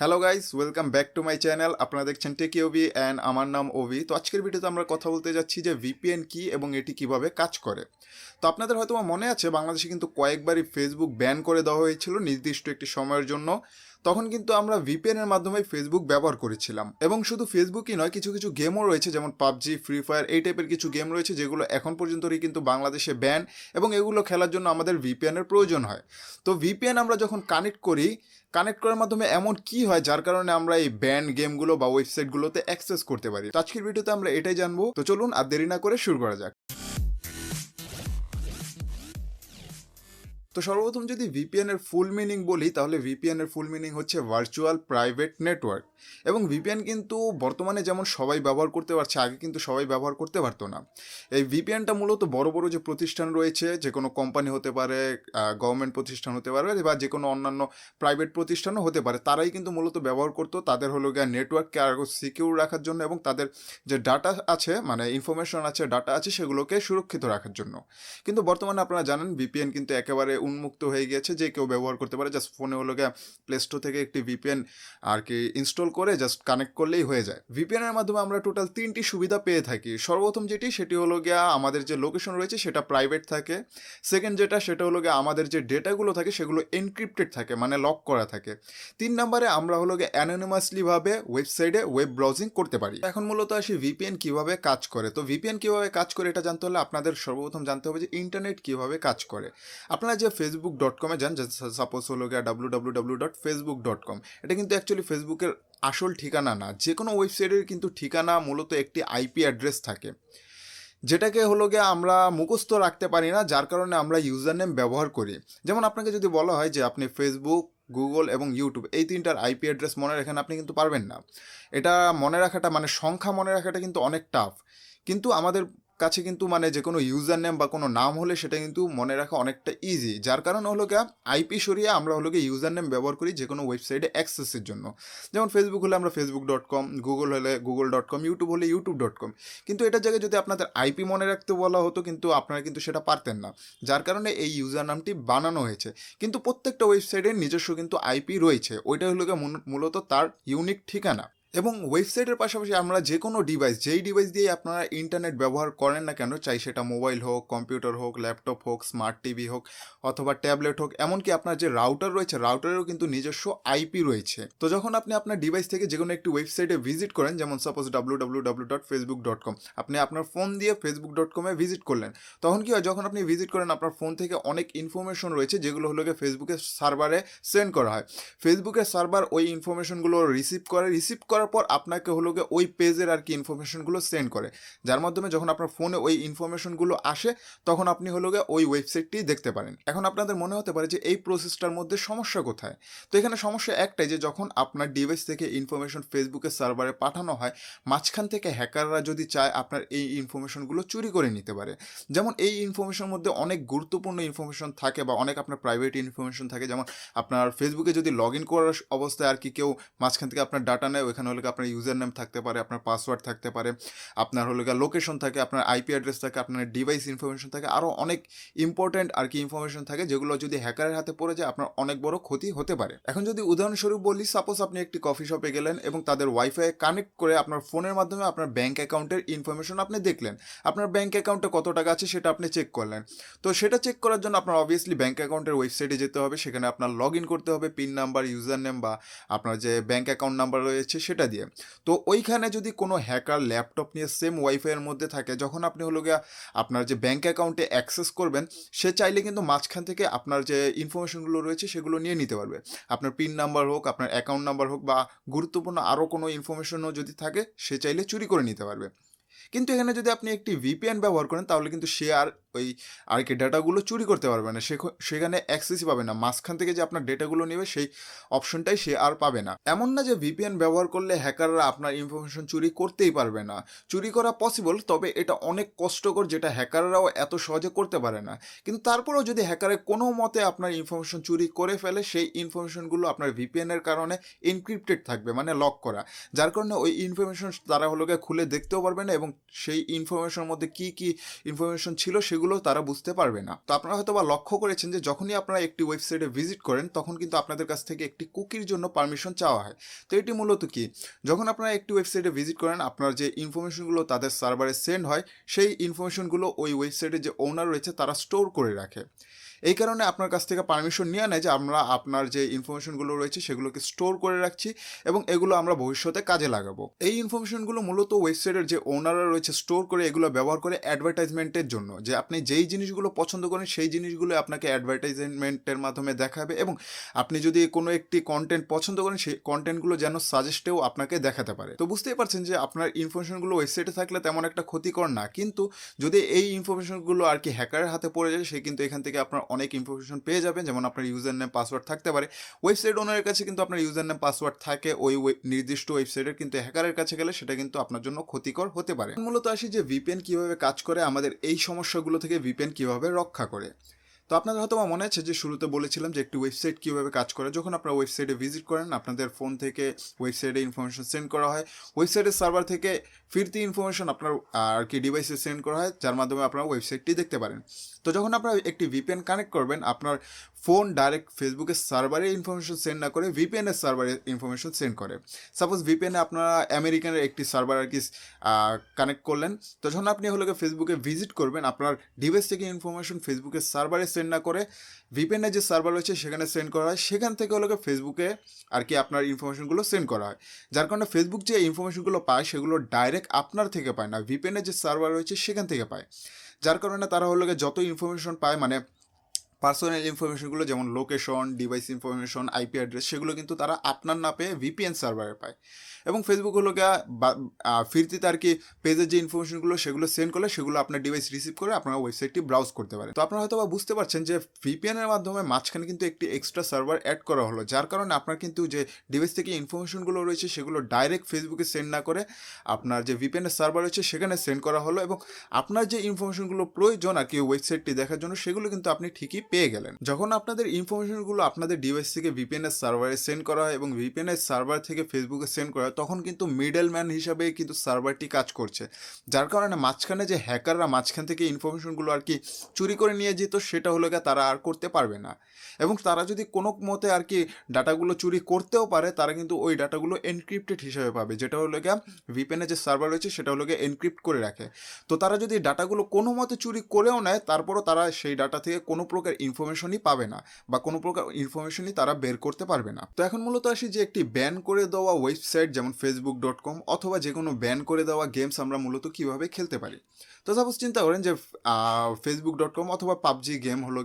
Hello guys, welcome back to my channel. আপনারা দেখছেন টেকি Obi and আমার নাম ওবি। তো আজকের ভিডিওতে আমরা কথা বলতে যাচ্ছি যে ভিপিএন কি এবং এটি কিভাবে কাজ করে। তো আপনাদের হয়তো মনে আছে, বাংলাদেশে কিন্তু কয়েকবারই ফেসবুক ব্যান করে দেওয়া হয়েছিল নির্দিষ্ট একটি সময়ের জন্য। তখন কিন্তু আমরা ভিপিএন এর মাধ্যমে ফেসবুক ব্যবহার করেছিলাম, এবং শুধু ফেসবুকই নয়, কিছু কিছু গেমও রয়েছে, যেমন পাবজি, ফ্রি ফায়ার, এই টাইপের কিছু গেম রয়েছে যেগুলো এখন পর্যন্তই কিন্তু বাংলাদেশে ব্যান, এবং এগুলো খেলার জন্য আমাদের ভিপিএন এর প্রয়োজন হয়। তো ভিপিএন আমরা যখন কানেক্ট করার মাধ্যমে এমন কি হয় যার কারণে আমরা এই ব্যান গেমগুলো বা ওয়েবসাইটগুলোতে অ্যাক্সেস করতে পারি। তো আজকের ভিডিওতে আমরা এটাই জানবো। তো চলুন আর দেরি না করে শুরু করা যাক। তো সর্বপ্রথম যদি ভিপিএন এর ফুল মিনিং বলি, তাহলে ভিপিএন এর ফুল মিনিং হচ্ছে ভার্চুয়াল প্রাইভেট নেটওয়ার্ক। এবং ভিপিএন কিন্তু বর্তমানে যেমন সবাই ব্যবহার করতে পারছে, আগে কিন্তু সবাই ব্যবহার করতে পারতো না। এই ভিপিএনটা মূলত বড় বড় যে প্রতিষ্ঠান রয়েছে, যে কোনো কোম্পানি হতে পারে, গভর্নমেন্ট প্রতিষ্ঠান হতে পারে, বা যে কোনো অন্যান্য প্রাইভেট প্রতিষ্ঠানও হতে পারে, তারাই কিন্তু মূলত ব্যবহার করতো তাদের হলো গিয়ে নেটওয়ার্ককে আরও সিকিউর রাখার জন্য, এবং তাদের যে ডাটা আছে, মানে ইনফরমেশন আছে, ডাটা আছে, সেগুলোকে সুরক্ষিত রাখার জন্য। কিন্তু বর্তমানে আপনারা জানেন ভিপিএন কিন্তু একেবারে উন্মুক্ত হয়ে গিয়েছে, যে কেউ ব্যবহার করতে পারে। জাস্ট ফোনে হলো গিয়ে প্লে স্টোর থেকে একটি ভিপিএন আর কি ইনস্টল করে জাস্ট কানেক্ট করলেই হয়ে যায়। ভিপিএন এর মাধ্যমে আমরা টোটাল 3টি সুবিধা পেয়ে থাকি। সর্বপ্রথম সেটি হলো গিয়া আমাদের যে লোকেশন রয়েছে সেটা প্রাইভেট থাকে। সেকেন্ড সেটা হলো গিয়া আমাদের যে ডেটাগুলো থাকে সেগুলো এনক্রিপ্টেড থাকে, মানে লক করা থাকে। 3 নম্বরে আমরা হলো গিয়ে অ্যানোনিমাসলি ভাবে ওয়েবসাইটে ওয়েব ব্রাউজিং করতে পারি। এখন মূলত আসি ভিপিএন কিভাবে কাজ করে। তো ভিপিএন কিভাবে কাজ করে এটা জানতে হলে আপনাদের সর্বপ্রথম জানতে হবে যে ইন্টারনেট কিভাবে কাজ করে। আপনারা যে facebook.com-এ যান, সাপোজ হলো গিয়া www.facebook.com, এটা কিন্তু অ্যাকচুয়ালি ফেসবুকের আসল ঠিকানা না। যে কোনো ওয়েবসাইটের কিন্তু ঠিকানা মূলত একটি আইপি অ্যাড্রেস থাকে, যেটাকে হলো গিয়ে আমরা মুখস্থ রাখতে পারি না, যার কারণে আমরা ইউজার নেম ব্যবহার করি। যেমন আপনাকে যদি বলা হয় যে আপনি ফেসবুক, গুগল এবং ইউটিউব এই তিনটার আইপি অ্যাড্রেস মনে রাখেন, আপনি কিন্তু পারবেন না। এটা মনে রাখাটা, মানে সংখ্যা মনে রাখাটা কিন্তু অনেক টাফ। কিন্তু আমাদের কাছে কিন্তু মানে যে কোনো ইউজার নেম বা কোনো নাম হলে সেটা কিন্তু মনে রাখা অনেকটা ইজি, যার কারণে হলো গিয়ে আইপি সরিয়ে আমরা হলো গিয়ে ইউজার নেম ব্যবহার করি যে কোনো ওয়েবসাইটে অ্যাক্সেসের জন্য। যেমন ফেসবুক হলে আমরা facebook.com, গুগল হলে google.com, ইউটিউব হলে youtube.com। কিন্তু এটার জায়গায় যদি আপনাদের আইপি মনে রাখতে বলা হতো, কিন্তু আপনারা কিন্তু সেটা পারতেন না, যার কারণে এই ইউজার নামটি বানানো হয়েছে। কিন্তু প্রত্যেকটা ওয়েবসাইটের নিজস্ব কিন্তু আইপি রয়েছে, ওইটা হলো গিয়ে মূলত তার ইউনিক ঠিকানা। এবং ওয়েবসাইটের পাশাপাশি আমরা যে কোনো ডিভাইস, যেই ডিভাইস দিয়ে আপনারা ইন্টারনেট ব্যবহার করেন না কেন, চাই সেটা মোবাইল হোক, কম্পিউটার হোক, ল্যাপটপ হোক, স্মার্ট টিভি হোক, অথবা ট্যাবলেট হোক, এমনকি আপনার যে রাউটার রয়েছে, রাউটারেরও কিন্তু নিজস্ব আইপি রয়েছে। তো যখন আপনি আপনার ডিভাইস থেকে যে কোনো একটি ওয়েবসাইটে ভিজিট করেন, যেমন সাপোজ www.facebook.com, আপনি আপনার ফোন দিয়ে facebook.com-এ ভিজিট করলেন, তখন কি হয়, যখন আপনি ভিজিট করেন আপনার ফোন থেকে অনেক ইনফরমেশন রয়েছে যেগুলো হলো গিয়ে ফেসবুকের সার্ভারে সেন্ড করা হয়। ফেসবুকের সার্ভার ওই ইনফরমেশনগুলো রিসিভ করার পর আপনাকে হলো গিয়ে ওই পেজের আর কি ইনফরমেশনগুলো সেন্ড করে, যার মাধ্যমে যখন আপনার ফোনে ওই ইনফরমেশনগুলো আসে তখন আপনি হলো গিয়ে ওই ওয়েবসাইটটি দেখতে পারেন। এখন আপনাদের মনে হতে পারে যে এই প্রসেসটার মধ্যে সমস্যা কোথায়। তো এখানে সমস্যা একটাই, যে যখন আপনার ডিভাইস থেকে ইনফরমেশন ফেসবুকের সার্ভারে পাঠানো হয়, মাঝখান থেকে হ্যাকাররা যদি চায় আপনার এই ইনফরমেশনগুলো চুরি করে নিতে পারে। যেমন এই ইনফরমেশনের মধ্যে অনেক গুরুত্বপূর্ণ ইনফরমেশন থাকে, বা অনেক আপনার প্রাইভেট ইনফরমেশন থাকে। যেমন আপনার ফেসবুকে যদি লগ ইন করার অবস্থায় আর কি কেউ মাঝখান থেকে আপনার ডাটা নেয়, ওইখানে হলো আপনার ইউজার নেম থাকতে পারে, আপনার পাসওয়ার্ড থাকতে পারে, আপনার হলো গিয়ে লোকেশন থাকে, আপনার আইপি অ্যাড্রেস থাকে, আপনার ডিভাইস ইনফরমেশন থাকে, আরও অনেক ইম্পর্ট্যান্ট আর কি ইনফরমেশন থাকে, যেগুলো যদি হ্যাকারের হাতে পড়ে যায় আপনার অনেক বড় ক্ষতি হতে পারে। এখন যদি উদাহরণস্বরূপ বলি, সাপোজ আপনি একটি কফি শপে গেলেন এবং তাদের ওয়াইফাই কানেক্ট করে আপনার ফোনের মাধ্যমে আপনার ব্যাঙ্ক অ্যাকাউন্টের ইনফরমেশন আপনি দেখলেন। আপনার ব্যাঙ্ক অ্যাকাউন্টে কত টাকা আছে সেটা আপনি চেক করলেন। তো সেটা চেক করার জন্য আপনার অবভিয়াসলি ব্যাঙ্ক অ্যাকাউন্টের ওয়েবসাইটে যেতে হবে, সেখানে আপনার লগ ইন করতে হবে পিন নাম্বার, ইউজার নেম বা আপনার যে ব্যাঙ্ক অ্যাকাউন্ট নাম্বার রয়েছে সেটা দিয়ে। তো ওইখানে যদি কোনো হ্যাকার ল্যাপটপ নিয়ে সেম ওয়াইফাইয়ের মধ্যে থাকে, যখন আপনি হলো গিয়া আপনার যে ব্যাঙ্ক অ্যাকাউন্টে অ্যাক্সেস করবেন, সে চাইলে কিন্তু মাঝখান থেকে আপনার যে ইনফরমেশনগুলো রয়েছে সেগুলো নিয়ে নিতে পারবে। আপনার পিন নাম্বার হোক, আপনার অ্যাকাউন্ট নাম্বার হোক, বা গুরুত্বপূর্ণ আরও কোনো ইনফরমেশনও যদি থাকে, সে চাইলে চুরি করে নিতে পারবে। কিন্তু এখানে যদি আপনি একটি ভিপিএন ব্যবহার করেন, তাহলে কিন্তু সে আর ওই আর কি ডেটাগুলো চুরি করতে পারবে না, সেখানে অ্যাক্সেসই পাবে না। মাঝখান থেকে যে আপনার ডেটাগুলো নেবে সেই অপশনটাই সে আর পাবে না। এমন না যে ভিপিএন ব্যবহার করলে হ্যাকাররা আপনার ইনফরমেশন চুরি করতেই পারবে না, চুরি করা পসিবল, তবে এটা অনেক কষ্টকর, যেটা হ্যাকাররাও এত সহজে করতে পারে না। কিন্তু তারপরেও যদি হ্যাকারে কোনো মতে আপনার ইনফরমেশন চুরি করে ফেলে, সেই ইনফরমেশনগুলো আপনার ভিপিএনের কারণে এনক্রিপ্টেড থাকবে, মানে লক করা, যার কারণে ওই ইনফরমেশন তারা হলো গিয়ে খুলে দেখতেও পারবে না, এবং সেই ইনফরমেশনের মধ্যে কি ইনফরমেশন ছিল সেগুলো তারা বুঝতে পারবে না। তো আপনারা হয়তো বা লক্ষ্য করেছেন যে যখনই আপনারা একটি ওয়েবসাইটে ভিজিট করেন তখন কিন্তু আপনাদের কাছ থেকে একটি কুকির জন্য পারমিশন চাওয়া হয়। তো এটি মূলত কি, যখন আপনারা একটি ওয়েবসাইটে ভিজিট করেন আপনার যে ইনফরমেশনগুলো তাদের সার্ভারে সেন্ড হয় সেই ইনফরমেশনগুলো ওই ওয়েবসাইটের যে ওনার রয়েছে তারা স্টোর করে রাখে। এই কারণে আপনার কাছ থেকে পারমিশন নিয়ে নেয় যে আমরা আপনার যে ইনফরমেশনগুলো রয়েছে সেগুলোকে স্টোর করে রাখছি এবং এগুলো আমরা ভবিষ্যতে কাজে লাগাবো। এই ইনফরমেশনগুলো মূলত ওয়েবসাইটের যে ওনাররা রয়েছে স্টোর করে এগুলো ব্যবহার করে অ্যাডভার্টাইজমেন্টের জন্য, যে আপনি যেই জিনিসগুলো পছন্দ করেন সেই জিনিসগুলো আপনাকে অ্যাডভার্টাইজমেন্টের মাধ্যমে দেখাবে এবং আপনি যদি কোনো একটি কন্টেন্ট পছন্দ করেন সেই কন্টেন্টগুলো যেন সাজেস্টেও আপনাকে দেখাতে পারে। তো বুঝতেই পারছেন যে আপনার ইনফরমেশনগুলো ওয়েবসাইটে থাকলে তেমন একটা ক্ষতিকর না, কিন্তু যদি এই ইনফরমেশনগুলো আর কি হ্যাকারের হাতে পড়ে যায় সে কিন্তু এখান থেকে আপনার অনেক ইনফরমেশন পেয়ে যাবেন, যেমন আপনার ইউজার নেম পাসওয়ার্ড থাকতে পারে। ওয়েবসাইট ওনারের কাছে কিন্তু আপনার ইউজার নেম পাসওয়ার্ড থাকে ওই নির্দিষ্ট ওয়েবসাইটের, কিন্তু হ্যাকারের কাছে গেলে সেটা কিন্তু আপনার জন্য ক্ষতিকর হতে পারে। মূলত আসি যে ভিপিএন কিভাবে কাজ করে, আমাদের এই সমস্যাগুলো থেকে ভিপিএন কিভাবে রক্ষা করে। তো আপনাদের হয়তো মনে আছে যে শুরুতে বলেছিলাম যে একটি ওয়েবসাইট কীভাবে কাজ করে। যখন আপনারা ওয়েবসাইটে ভিজিট করেন আপনাদের ফোন থেকে ওয়েবসাইটে ইনফরমেশন সেন্ড করা হয়, ওয়েবসাইটের সার্ভার থেকে ফিরতি ইনফরমেশন আপনার আর কি ডিভাইসে সেন্ড করা হয়, যার মাধ্যমে আপনারা ওয়েবসাইটটি দেখতে পারেন। তো যখন আপনারা একটি ভিপিএন কানেক্ট করবেন আপনার ফোন ডাইরেক্ট ফেসবুকের সার্ভারে ইনফরমেশন সেন্ড না করে ভিপিএনের সার্ভারে ইনফরমেশন সেন্ড করে। সাপোজ ভিপিএনে আপনারা আমেরিকানের একটি সার্ভার আর কি কানেক্ট করলেন, তো যখন আপনি হলো ফেসবুকে ভিজিট করবেন আপনার ডিভাইস থেকে ইনফরমেশন ফেসবুকের সার্ভারে সেন্ড না করে ভিপিএনের যে সার্ভার রয়েছে সেখানে সেন্ড করা হয়, সেখান থেকে হলো ফেসবুকে আর কি আপনার ইনফরমেশনগুলো সেন্ড করা হয়। যার কারণে ফেসবুক যে ইনফরমেশনগুলো পায় সেগুলো ডাইরেক্ট আপনার থেকে পায় না, ভিপিএনের যে সার্ভার রয়েছে সেখান থেকে পায়। যার কারণে তারা হলো যত ইনফরমেশন পায় মানে পার্সোনাল ইনফরমেশনগুলো যেমন location, device information, IP address, সেগুলো কিন্তু তারা আপনার না পেয়ে ভিপিএন সার্ভারে পায়। এবং ফেসবুক হলো ফিরতিতে আর কি পেজের যে ইনফরমেশনগুলো সেগুলো সেন্ড করলে সেগুলো আপনার ডিভাইস রিসিভ করে আপনারা ওয়েবসাইটটি ব্রাউজ করতে পারেন। তো আপনারা হয়তো বুঝতে পারছেন যে ভিপিএনের মাধ্যমে মাঝখানে কিন্তু একটি এক্সট্রা সার্ভার অ্যাড করা হলো, যার কারণে আপনার কিন্তু যে ডিভাইস থেকে ইনফরমেশনগুলো রয়েছে সেগুলো ডাইরেক্ট ফেসবুকে সেন্ড না করে আপনার যে ভিপিএনের সার্ভার রয়েছে সেখানে সেন্ড করা হলো এবং আপনার যে ইনফরমেশনগুলো প্রয়োজন আর কি ওয়েবসাইটটি দেখার জন্য সেগুলো কিন্তু আপনি ঠিকই পেয়ে গেলেন। যখন আপনাদের ইনফরমেশনগুলো আপনাদের ডিভাইস থেকে ভিপিএনের সার্ভারে সেন্ড করা হয় এবং ভিপিএনের সার্ভার থেকে ফেসবুকে সেন্ড করা হয় তখন কিন্তু মিডলম্যান হিসাবে কিন্তু সার্ভারটি কাজ করছে, যার কারণে মাঝখানে যে হ্যাকাররা মাঝখান থেকে ইনফরমেশনগুলো আর কি চুরি করে নিয়ে যেত সেটা হলো তারা আর করতে পারবে না। এবং তারা যদি কোনো মতে আর কি ডাটাগুলো চুরি করতেও পারে তারা কিন্তু ওই ডাটাগুলো এনক্রিপ্টেড হিসাবে পাবে, যেটা হলো ভিপিএনের যে সার্ভার রয়েছে সেটা হলো এনক্রিপ্ট করে রাখে। তো তারা যদি ডাটাগুলো কোনো মতে চুরি করেও নেয় তারপরও তারা সেই ডাটা থেকে কোনো প্রকার ইনফরমেশনই পাবে না বা কোনো প্রকার ইনফরমেশনই তারা বের করতে পারবে না। তো এখন মূলত আসি যে একটি ব্যান করে দেওয়া ওয়েবসাইট যেমন facebook.com অথবা যে কোনো ব্যান করে দেওয়া গেমস আমরা মূলত কীভাবে খেলতে পারি। তো সাপোজ চিন্তা করেন যে facebook.com অথবা পাবজি গেম হলো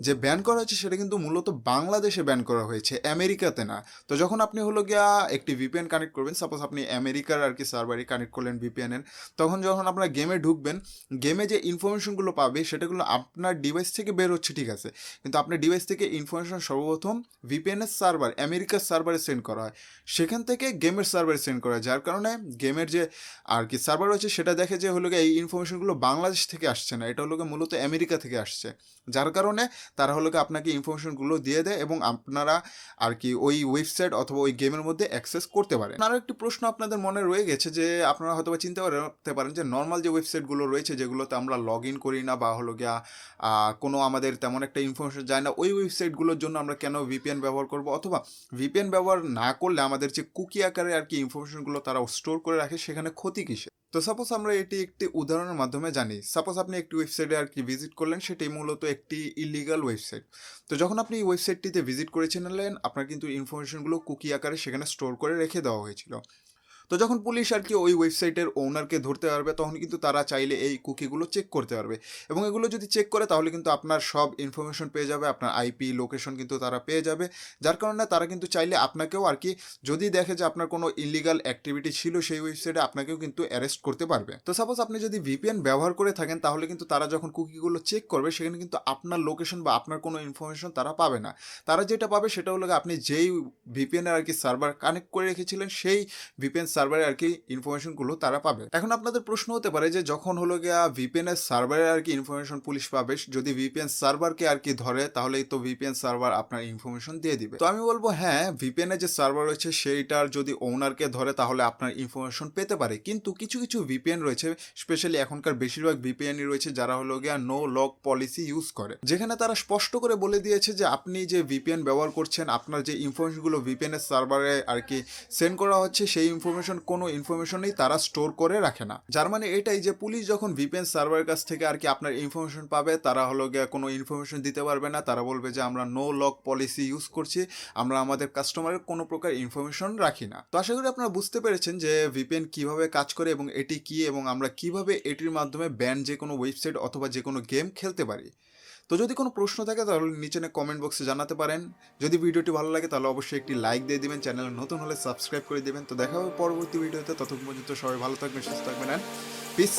যে ব্যান করা হয়েছে সেটা কিন্তু মূলত বাংলাদেশে ব্যান করা হয়েছে, আমেরিকাতে না। তো যখন আপনি হলো একটি ভিপিএন কানেক্ট করবেন, সাপোজ আপনি আমেরিকার আর কি সার্ভারে কানেক্ট করলেন ভিপিএনের, তখন যখন আপনার গেমে ঢুকবেন গেমে যে ইনফরমেশনগুলো পাবে সেটাগুলো আপনার ডিভাইস থেকে বের হচ্ছে ঠিক আছে, কিন্তু আপনার ডিভাইস থেকে ইনফরমেশন সর্বপ্রথম ভিপিএনের সার্ভার আমেরিকার সার্ভারে সেন্ড করা হয়, সেখান থেকে গেমের সার্ভারে সেন্ড করা হয়। যার কারণে গেমের যে আর কি সার্ভার রয়েছে সেটা দেখে যে হলো এই ইনফরমেশনগুলো বাংলাদেশ থেকে আসছে না, এটা হলো মূলত আমেরিকা থেকে আসছে। যার কারণে তারা হলো আপনাকে ইনফরমেশনগুলো দিয়ে দেয় এবং আপনারা আর কি ওই ওয়েবসাইট অথবা ওই গেমের মধ্যে অ্যাক্সেস করতে পারেন। আরও একটি প্রশ্ন আপনাদের মনে রয়ে গেছে যে আপনারা হয়তো চিন্তা করতে পারেন যে নর্মাল যে ওয়েবসাইটগুলো রয়েছে যেগুলোতে আমরা লগ ইন করি না বা হলো কোনো আমাদের তেমন একটা ইনফরমেশন যায় না, ওই ওয়েবসাইটগুলোর জন্য আমরা কেন ভিপিএন ব্যবহার করব, অথবা ভিপিএন ব্যবহার না করলে আমাদের যে কুকি আকারে আর কি ইনফরমেশনগুলো তারা স্টোর করে রাখে সেখানে ক্ষতি কিসে। তো সাপোজ আমরা এটি একটি উদাহরণের মাধ্যমে জানি। সাপোজ আপনি একটি ওয়েবসাইটে আর কি ভিজিট করলেন, সেটি মূলত একটি ইলিগাল ওয়েবসাইট। তো যখন আপনি এই ওয়েবসাইটটিতে ভিজিট করেছিলেন আপনার কিন্তু ইনফরমেশনগুলো কুকি আকারে সেখানে স্টোর করে রেখে দেওয়া হয়েছিল। তো যখন পুলিশ আর কি ওই ওয়েবসাইটের ওনারকে ধরতে পারবে তখন কিন্তু তারা চাইলে এই কুকিগুলো চেক করতে পারবে এবং এগুলো যদি চেক করে তাহলে কিন্তু আপনার সব ইনফরমেশন পেয়ে যাবে, আপনার আইপি লোকেশন কিন্তু তারা পেয়ে যাবে। যার কারণে তারা কিন্তু চাইলে আপনাকেও আর কি যদি দেখে যে আপনার কোনো ইলিগাল অ্যাক্টিভিটি ছিল সেই ওয়েবসাইটে আপনাকেও কিন্তু অ্যারেস্ট করতে পারবে। তো সাপোজ আপনি যদি ভিপিএন ব্যবহার করে থাকেন তাহলে কিন্তু তারা যখন কুকিগুলো চেক করবে সেখানে কিন্তু আপনার লোকেশন বা আপনার কোনো ইনফরমেশন তারা পাবে না। তারা যেটা পাবে সেটা হলো আপনি যেই ভিপিএনের আর কি সার্ভার কানেক্ট করে রেখেছিলেন সেই ভিপিএন সার্ভারে আর কি ইনফরমেশনগুলো তারা পাবে। এখন আপনাদের প্রশ্ন হতে পারে যে যখন হলো গিয়া ভিপিএন এর সার্ভারে আর কি ইনফরমেশন পুলিশ পাবে, যদি ভিপিএন সার্ভারকে আর কি ধরে তাহলেই তো ভিপিএন সার্ভার আপনার ইনফরমেশন দিয়ে দিবে। তো আমি বলবো হ্যাঁ, ভিপিএন এর যে সার্ভার রয়েছে সেইটার যদি ওনারকে ধরে তাহলে আপনার ইনফরমেশন পেতে পারে, কিন্তু কিছু কিছু ভিপিএন রয়েছে, স্পেশালি এখনকার বেশিরভাগ ভিপিএনই রয়েছে যারা হলো গিয়া নো লক পলিসি ইউজ করে, যেখানে তারা স্পষ্ট করে বলে দিয়েছে যে আপনি যে ভিপিএন ব্যবহার করছেন, আপনার যে ইনফরমেশনগুলো ভিপিএন এর সার্ভারে আর কি সেন্ড করা হচ্ছে সেই ইনফরমেশন কোনো ইনফরমেশনই তারা স্টোর করে রাখে না। যার মানে এটাই যে পুলিশ যখন ভিপিএন সার্ভারের কাছ থেকে আর কি আপনার ইনফরমেশন পাবে, তারা হলো গিয়া কোনো ইনফরমেশন দিতে পারবে না। তারা বলবে যে আমরা নো লক পলিসি ইউজ করছি, আমরা আমাদের কাস্টমারের কোনো প্রকার ইনফরমেশন রাখি না। তো আশা করি আপনারা বুঝতে পেরেছেন যে ভিপিএন কিভাবে কাজ করে এবং এটি কি, এবং আমরা কিভাবে এটির মাধ্যমে ব্যান যে কোনো ওয়েবসাইট অথবা যে কোনো গেম খেলতে পারি। তো যদি কোনো প্রশ্ন থাকে তাহলে নিচে কমেন্ট বক্সে জানাতে পারেন। যদি ভিডিওটি ভালো লাগে তাহলে অবশ্যই একটি লাইক দিয়ে দিবেন, চ্যানেলে নতুন হলে সাবস্ক্রাইব করে দিবেন। তো দেখা হবে পরবর্তী ভিডিওতে, ততক্ষণ পর্যন্ত সবাই ভালো থাকবেন, সুস্থ থাকবেন, অ্যান্ড পিস।